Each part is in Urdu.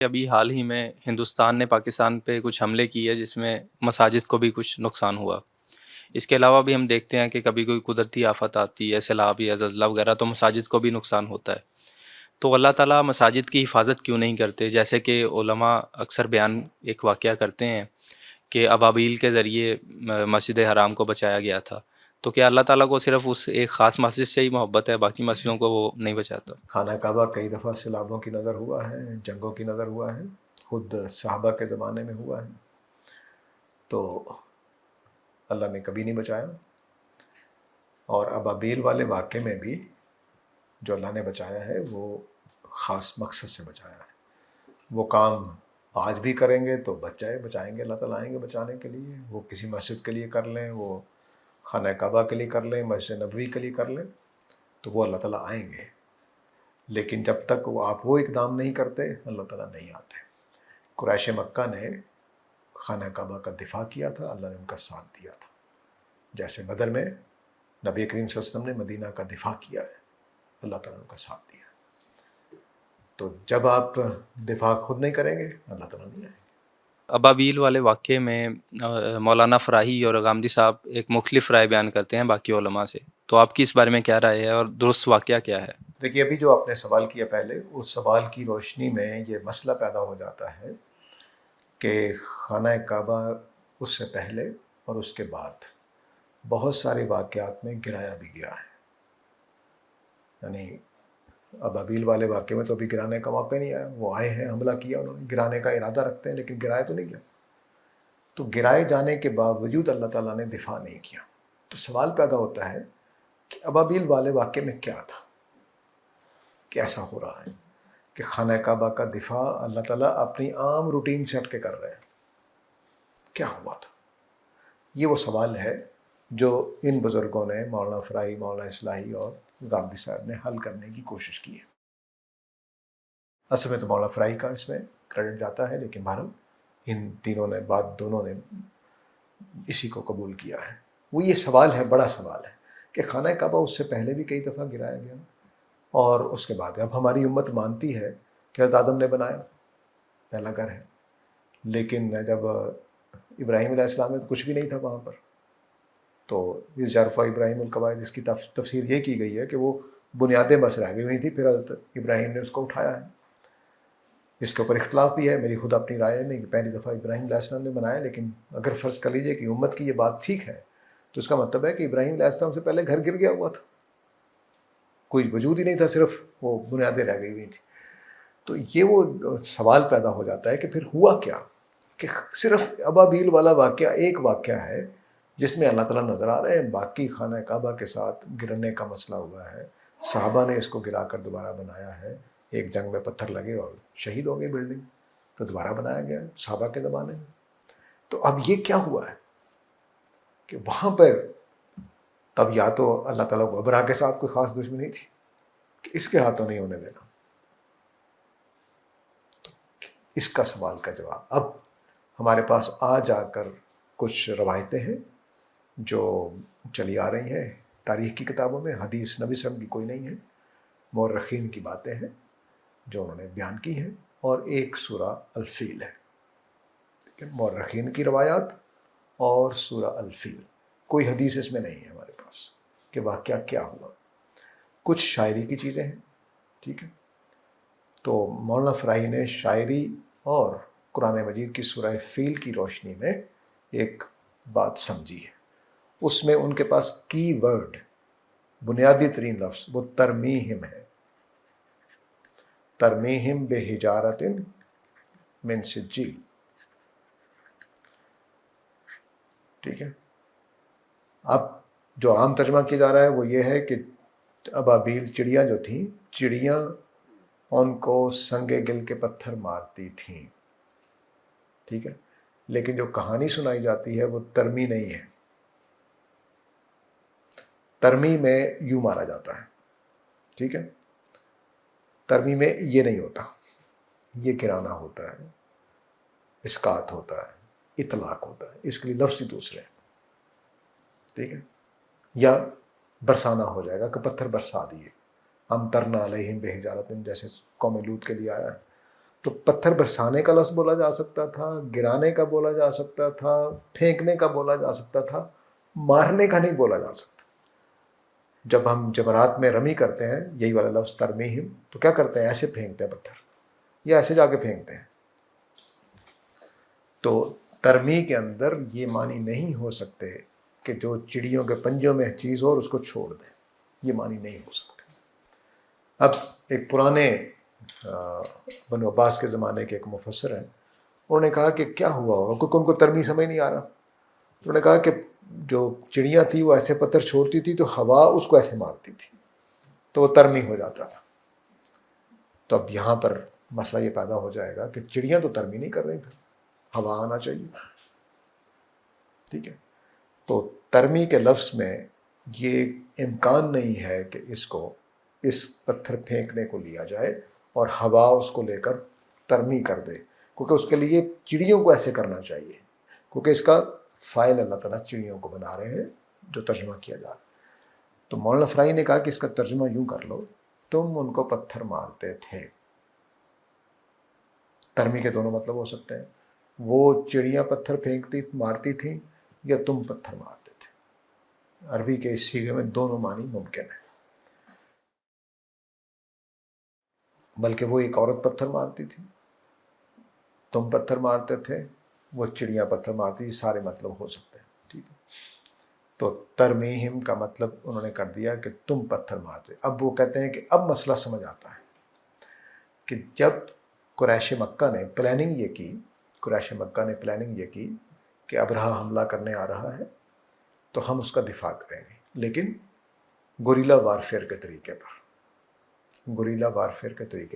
ابھی حال ہی میں ہندوستان نے پاکستان پہ کچھ حملے کیے جس میں مساجد کو بھی کچھ نقصان ہوا۔ اس کے علاوہ بھی ہم دیکھتے ہیں کہ کبھی کوئی قدرتی آفت آتی ہے، سیلاب یا زلزلہ وغیرہ، تو مساجد کو بھی نقصان ہوتا ہے۔ تو اللہ تعالیٰ مساجد کی حفاظت کیوں نہیں کرتے؟ جیسے کہ علماء اکثر بیان ایک واقعہ کرتے ہیں کہ ابابیل کے ذریعے مسجد حرام کو بچایا گیا تھا۔ تو کیا اللہ تعالیٰ کو صرف اس ایک خاص مسجد سے ہی محبت ہے، باقی مسجدوں کو وہ نہیں بچاتا؟ خانہ کعبہ کئی دفعہ سیلابوں کی نظر ہوا ہے، جنگوں کی نظر ہوا ہے، خود صحابہ کے زمانے میں ہوا ہے، تو اللہ نے کبھی نہیں بچایا۔ اور ابابیل والے واقعے میں بھی جو اللہ نے بچایا ہے وہ خاص مقصد سے بچایا ہے۔ وہ کام آج بھی کریں گے تو بچائیں گے، اللہ تعالیٰ آئیں گے بچانے کے لیے۔ وہ کسی مسجد کے لیے کر لیں، وہ خانہ کعبہ کے لیے کر لیں، مسجد نبوی کے لیے کر لیں، تو وہ اللہ تعالیٰ آئیں گے۔ لیکن جب تک آپ وہ اقدام نہیں کرتے، اللہ تعالیٰ نہیں آتے۔ قریش مکہ نے خانہ کعبہ کا دفاع کیا تھا، اللہ نے ان کا ساتھ دیا تھا۔ جیسے بدر میں نبی کریم صلی اللہ علیہ وسلم نے مدینہ کا دفاع کیا ہے، اللہ تعالیٰ نے ان کا ساتھ دیا۔ تو جب آپ دفاع خود نہیں کریں گے، اللہ تعالیٰ نہیں آئیں گے۔ ابابیل والے واقعے میں مولانا فراہی اور غامدی صاحب ایک مختلف رائے بیان کرتے ہیں باقی علماء سے، تو آپ کی اس بارے میں کیا رائے ہے اور درست واقعہ کیا ہے؟ دیکھیے، ابھی جو آپ نے سوال کیا پہلے، اس سوال کی روشنی میں یہ مسئلہ پیدا ہو جاتا ہے کہ خانہ کعبہ اس سے پہلے اور اس کے بعد بہت سارے واقعات میں گرایا بھی گیا ہے۔ یعنی ابابیل والے واقعے میں تو ابھی گرانے کا موقع نہیں آیا، وہ آئے ہیں، حملہ کیا انہوں نے، گرانے کا ارادہ رکھتے ہیں لیکن گرایا تو نہیں گیا۔ تو گرائے جانے کے باوجود اللہ تعالیٰ نے دفاع نہیں کیا۔ تو سوال پیدا ہوتا ہے کہ ابابیل والے واقعے میں کیا تھا، کیسا ہو رہا ہے کہ خانہ کعبہ کا دفاع اللہ تعالیٰ اپنی عام روٹین سے ہٹ کے کر رہے ہیں؟ کیا ہوا تھا؟ یہ وہ سوال ہے جو ان بزرگوں نے، مولانا فراہی، مولانا اصلاحی اور غامدی صاحب نے حل کرنے کی کوشش کی ہے۔ اصل میں تو مولانا فراہی کا اس میں کریڈٹ جاتا ہے، لیکن بہرحال ان تینوں نے، دونوں نے اسی کو قبول کیا ہے۔ وہ یہ سوال ہے، بڑا سوال ہے کہ خانہ کعبہ اس سے پہلے بھی کئی دفعہ گرایا گیا، اور اس کے بعد اب ہماری امت مانتی ہے کہ حضرت آدم نے بنایا، پہلا گھر ہے، لیکن جب ابراہیم علیہ السلام میں تو کچھ بھی نہیں تھا وہاں پر، تو اس جرفہ ابراہیم القواعد، اس کی تفسیر یہ کی گئی ہے کہ وہ بنیادیں بس رہ گئی ہوئی تھی، پھر حضرت ابراہیم نے اس کو اٹھایا ہے۔ اس کے اوپر اختلاف بھی ہے، میری خود اپنی رائے نہیں کہ پہلی دفعہ ابراہیم علیہ السلام نے بنایا، لیکن اگر فرض کر لیجئے کہ امت کی یہ بات ٹھیک ہے تو اس کا مطلب ہے کہ ابراہیم علیہ السلام سے پہلے گھر گر گیا ہوا تھا، کوئی وجود ہی نہیں تھا، صرف وہ بنیادیں رہ گئی ہوئی تھیں۔ تو یہ وہ سوال پیدا ہو جاتا ہے کہ پھر ہوا کیا، کہ صرف ابابیل والا واقعہ ایک واقعہ ہے جس میں اللہ تعالیٰ نظر آ رہے ہیں، باقی خانہ کعبہ کے ساتھ گرنے کا مسئلہ ہوا ہے، صحابہ نے اس کو گرا کر دوبارہ بنایا ہے، ایک جنگ میں پتھر لگے اور شہید ہو گئی بلڈنگ، تو دوبارہ بنایا گیا صحابہ کے زمانے میں۔ تو اب یہ کیا ہوا ہے کہ وہاں پر تب یا تو اللہ تعالیٰ کو ابرا کے ساتھ کوئی خاص دشمنی تھی کہ اس کے ہاتھوں نہیں ہونے دینا۔ اس کا سوال کا جواب اب ہمارے پاس آ جا کر کچھ روایتیں ہیں جو چلی آ رہی ہیں تاریخ کی کتابوں میں، حدیث نبی صلی اللہ علیہ وسلم کی کوئی نہیں ہے، مورخین کی باتیں ہیں جو انہوں نے بیان کی ہیں، اور ایک سورہ الفیل ہے، مورخین کی روایات اور سورہ الفیل، کوئی حدیث اس میں نہیں ہے ہمارے پاس کہ واقعہ کیا ہوا۔ کچھ شاعری کی چیزیں ہیں، ٹھیک ہے، تو مولانا فراہی نے شاعری اور قرآن مجید کی سورہ فیل کی روشنی میں ایک بات سمجھی ہے۔ اس میں ان کے پاس کی ورڈ، بنیادی ترین لفظ وہ ترمیہم ہے، ترمیہم بحجارۃ من سجیل، ٹھیک ہے۔ اب جو عام ترجمہ کیا جا رہا ہے وہ یہ ہے کہ ابابیل چڑیاں جو تھیں، چڑیاں ان کو سنگ گل کے پتھر مارتی تھیں، ٹھیک ہے، لیکن جو کہانی سنائی جاتی ہے وہ ترمی نہیں ہے۔ ترمی میں یوں مارا جاتا ہے، ٹھیک ہے، ترمی میں یہ نہیں ہوتا، یہ گرانا ہوتا ہے، اسقاط ہوتا ہے، اطلاق ہوتا ہے، اس کے لیے لفظ ہی دوسرے، ٹھیک ہے، یا برسانا ہو جائے گا کہ پتھر برسا دیے، ہم ترنا علیہم بحجارۃ، جیسے قوم لوط کے لیے آیا ہے، تو پتھر برسانے کا لفظ بولا جا سکتا تھا، گرانے کا بولا جا سکتا تھا، پھینکنے کا بولا جا سکتا تھا، مارنے کا نہیں بولا جا سکتا۔ جب ہم جمرات میں رمی کرتے ہیں، یہی والا لفظ ترمیہم، تو کیا کرتے ہیں؟ ایسے پھینکتے ہیں پتھر، یا ایسے جا کے پھینکتے ہیں۔ تو ترمی کے اندر یہ معنی نہیں ہو سکتے کہ جو چڑیوں کے پنجوں میں چیز ہو اور اس کو چھوڑ دیں، یہ معنی نہیں ہو سکتے۔ اب ایک پرانے بنو عباس کے زمانے کے ایک مفسر ہیں، انہوں نے کہا کہ کیا ہوا ہوگا، کیونکہ ان کو ترمی سمجھ نہیں آ رہا۔ انہوں نے کہا کہ جو چڑیاں تھیں وہ ایسے پتھر چھوڑتی تھی تو ہوا اس کو ایسے مارتی تھی تو وہ ترمی ہو جاتا تھا۔ تو اب یہاں پر مسئلہ یہ پیدا ہو جائے گا کہ چڑیاں تو ترمی نہیں کر رہی، پھر ہوا آنا چاہیے، ٹھیک ہے۔ تو ترمی کے لفظ میں یہ امکان نہیں ہے کہ اس پتھر پھینکنے کو لیا جائے اور ہوا اس کو لے کر ترمی کر دے، کیونکہ اس کے لیے چڑیوں کو ایسے کرنا چاہیے، کیونکہ اس کا فائل اللہ تعالیٰ چڑیوں کو بنا رہے ہیں جو ترجمہ کیا جا رہا ہے۔ تو مولانا فرائی نے کہا کہ اس کا ترجمہ یوں کر لو، تم ان کو پتھر مارتے تھے۔ ترمی کے دونوں مطلب ہو سکتے ہیں، وہ چڑیاں پتھر پھینکتی مارتی تھیں یا تم پتھر مارتے تھے۔ عربی کے اس صیغے میں دونوں معنی ممکن ہیں، بلکہ وہ ایک عورت پتھر مارتی تھی، تم پتھر مارتے تھے، وہ چڑیاں پتھر مارتی تھی، سارے مطلب ہو سکتے ہیں، ٹھیک ہے۔ تو ترمیہم کا مطلب انہوں نے کر دیا کہ تم پتھر مارتے۔ اب وہ کہتے ہیں کہ اب مسئلہ سمجھ آتا ہے کہ جب قریش مکہ نے پلاننگ یہ کی کہ ابرہہ حملہ کرنے آ رہا ہے تو ہم اس کا دفاع کریں گے، لیکن گوریلا وارفیئر کے طریقے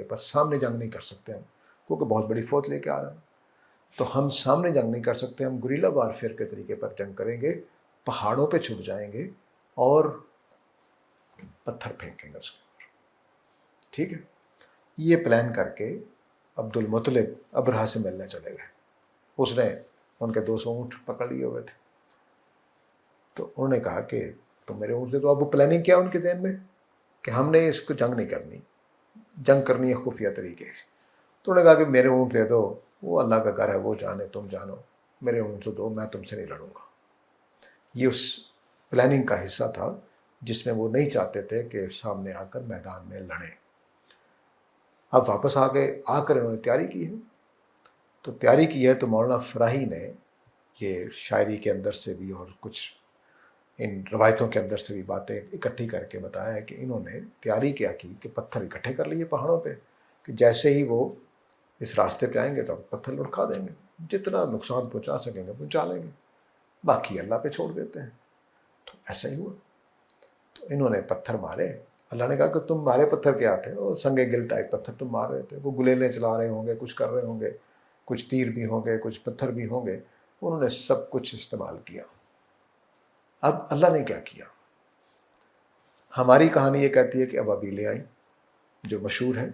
پر سامنے جنگ نہیں کر سکتے ہم، کیونکہ بہت بڑی فوج لے کے آ رہا ہے، تو ہم سامنے جنگ نہیں کر سکتے، ہم گوریلا وارفیئر کے طریقے پر جنگ کریں گے، پہاڑوں پہ چھپ جائیں گے اور پتھر پھینکیں گے اس کے اوپر، ٹھیک ہے۔ یہ پلان کر کے عبد المطلب ابرہہ سے ملنے چلے گئے۔ اس نے ان کے 200 اونٹ پکڑ لیے ہوئے تھے، تو انہوں نے کہا کہ تم میرے اونٹ سے، تو اب وہ پلاننگ کیا ان کے ذہن میں کہ ہم نے اس کو جنگ نہیں کرنی، جنگ کرنی ہے خفیہ طریقے سے۔ تو انہوں نے کہا کہ میرے اونٹ دے دو، وہ اللہ کا گھر ہے، وہ جانے تم جانو، میرے اونٹ سے دو، میں تم سے نہیں لڑوں گا۔ یہ اس پلاننگ کا حصہ تھا جس میں وہ نہیں چاہتے تھے کہ سامنے آ کر میدان میں لڑیں۔ اب واپس آ کر انہوں نے تیاری کی ہے، تو تیاری کی ہے تو مولانا فراہی نے یہ شاعری کے اندر سے بھی اور کچھ ان روایتوں کے اندر سے بھی باتیں اکٹھی کر کے بتایا ہے کہ انہوں نے تیاری کیا کی کہ پتھر اکٹھے کر لیے پہاڑوں پہ، کہ جیسے ہی وہ اس راستے پہ آئیں گے تو پتھر لڑکا دیں گے، جتنا نقصان پہنچا سکیں گے پہنچا لیں گے، باقی اللہ پہ چھوڑ دیتے ہیں۔ تو ایسا ہی ہوا، تو انہوں نے پتھر مارے۔ اللہ نے کہا کہ تم مارے پتھر کیا تھے؟ وہ سنگ گل ٹائپ پتھر تم مار رہے تھے، وہ گلیلیں چلا رہے ہوں گے، کچھ کر رہے ہوں گے، کچھ تیر بھی ہوں گے، کچھ پتھر بھی ہوں گے، انہوں نے سب کچھ استعمال کیا۔ اب اللہ نے کیا کیا؟ ہماری کہانی یہ کہتی ہے کہ ابابیلیں آئیں، جو مشہور ہے،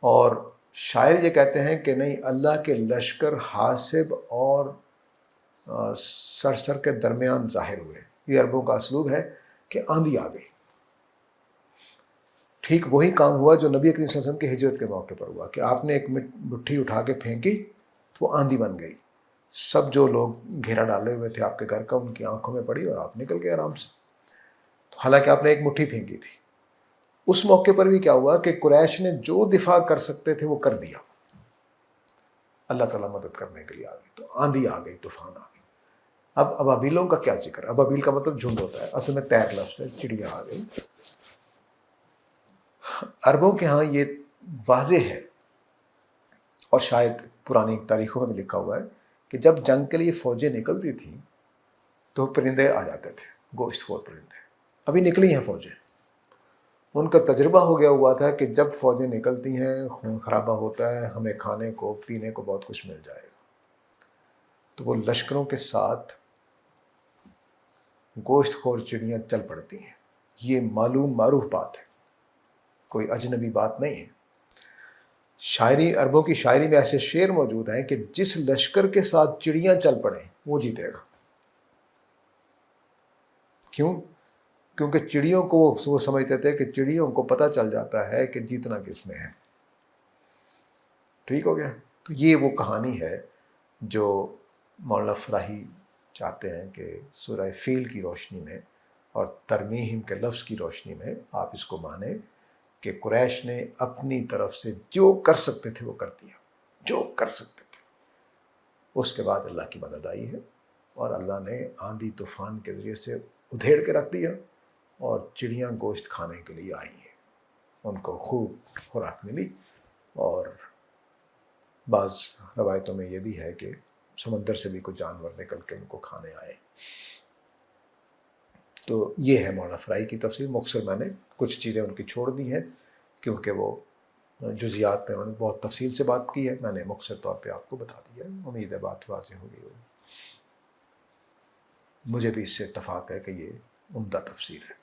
اور شاعر یہ کہتے ہیں کہ نہیں، اللہ کے لشکر حاسب اور سر کے درمیان ظاہر ہوئے۔ یہ عربوں کا اسلوب ہے کہ آندھی آ گئی۔ ٹھیک وہی کام ہوا جو نبی کریم صلی اللہ علیہ وسلم کی ہجرت کے موقع پر ہوا، کہ آپ نے ایک مٹھی اٹھا کے پھینکی تو وہ آندھی بن گئی، سب جو لوگ گھیرا ڈالے ہوئے تھے آپ کے گھر کا ان کی آنکھوں میں پڑی اور آپ نکل گئے آرام سے۔ تو حالانکہ آپ نے ایک مٹھی پھینکی تھی۔ اس موقع پر بھی کیا ہوا کہ قریش نے جو دفاع کر سکتے تھے وہ کر دیا، اللہ تعالیٰ مدد کرنے کے لیے آ گئی، تو آندھی آ گئی، طوفان آ گئی۔ اب ابابیلوں کا کیا ذکر؟ ابابیل کا مطلب جھنڈ ہوتا ہے، اصل میں طیر لفظ ہے، چڑیا آ گئی۔ عربوں کے ہاں یہ واضح ہے، اور شاید پرانی تاریخوں میں بھی لکھا ہوا ہے کہ جب جنگ کے لیے فوجیں نکلتی تھیں تو پرندے آ جاتے تھے، گوشت خور پرندے۔ ابھی نکلی ہیں فوجیں، ان کا تجربہ ہو گیا ہوا تھا کہ جب فوجیں نکلتی ہیں خون خرابہ ہوتا ہے، ہمیں کھانے کو پینے کو بہت کچھ مل جائے گا، تو وہ لشکروں کے ساتھ گوشت خور چڑیاں چل پڑتی ہیں۔ یہ معلوم معروف بات ہے، کوئی اجنبی بات نہیں ہے۔ شاعری، عربوں کی شاعری میں ایسے شعر موجود ہیں کہ جس لشکر کے ساتھ چڑیاں چل پڑیں وہ جیتے گا۔ کیوں؟ کیونکہ چڑیوں کو وہ سمجھتے تھے کہ چڑیوں کو پتہ چل جاتا ہے کہ جیتنا کس نے ہے۔ ٹھیک ہو گیا. تو یہ وہ کہانی ہے جو مولانا فراہی چاہتے ہیں کہ سورہ فیل کی روشنی میں اور ترمیہم کے لفظ کی روشنی میں آپ اس کو مانیں کہ قریش نے اپنی طرف سے جو کر سکتے تھے وہ کر دیا، جو کر سکتے تھے. اس کے بعد اللہ کی مدد آئی ہے اور اللہ نے آندھی طوفان کے ذریعے سے ادھیڑ کے رکھ دیا اور چڑیاں گوشت کھانے کے لیے آئی ہیں، ان کو خوب خوراک ملی. اور بعض روایتوں میں یہ بھی ہے کہ سمندر سے بھی کوئی جانور نکل کے ان کو کھانے آئے. تو یہ ہے مولانا فرائی کی تفسیر. مختصر میں نے کچھ چیزیں ان کی چھوڑ دی ہیں کیونکہ وہ جزیات میں انہوں نے بہت تفصیل سے بات کی ہے، میں نے مختصر طور پہ آپ کو بتا دیا ہے. امید ہے بات واضح ہو گئی ہوگی. مجھے بھی اس سے اتفاق ہے کہ یہ عمدہ تفسیر ہے.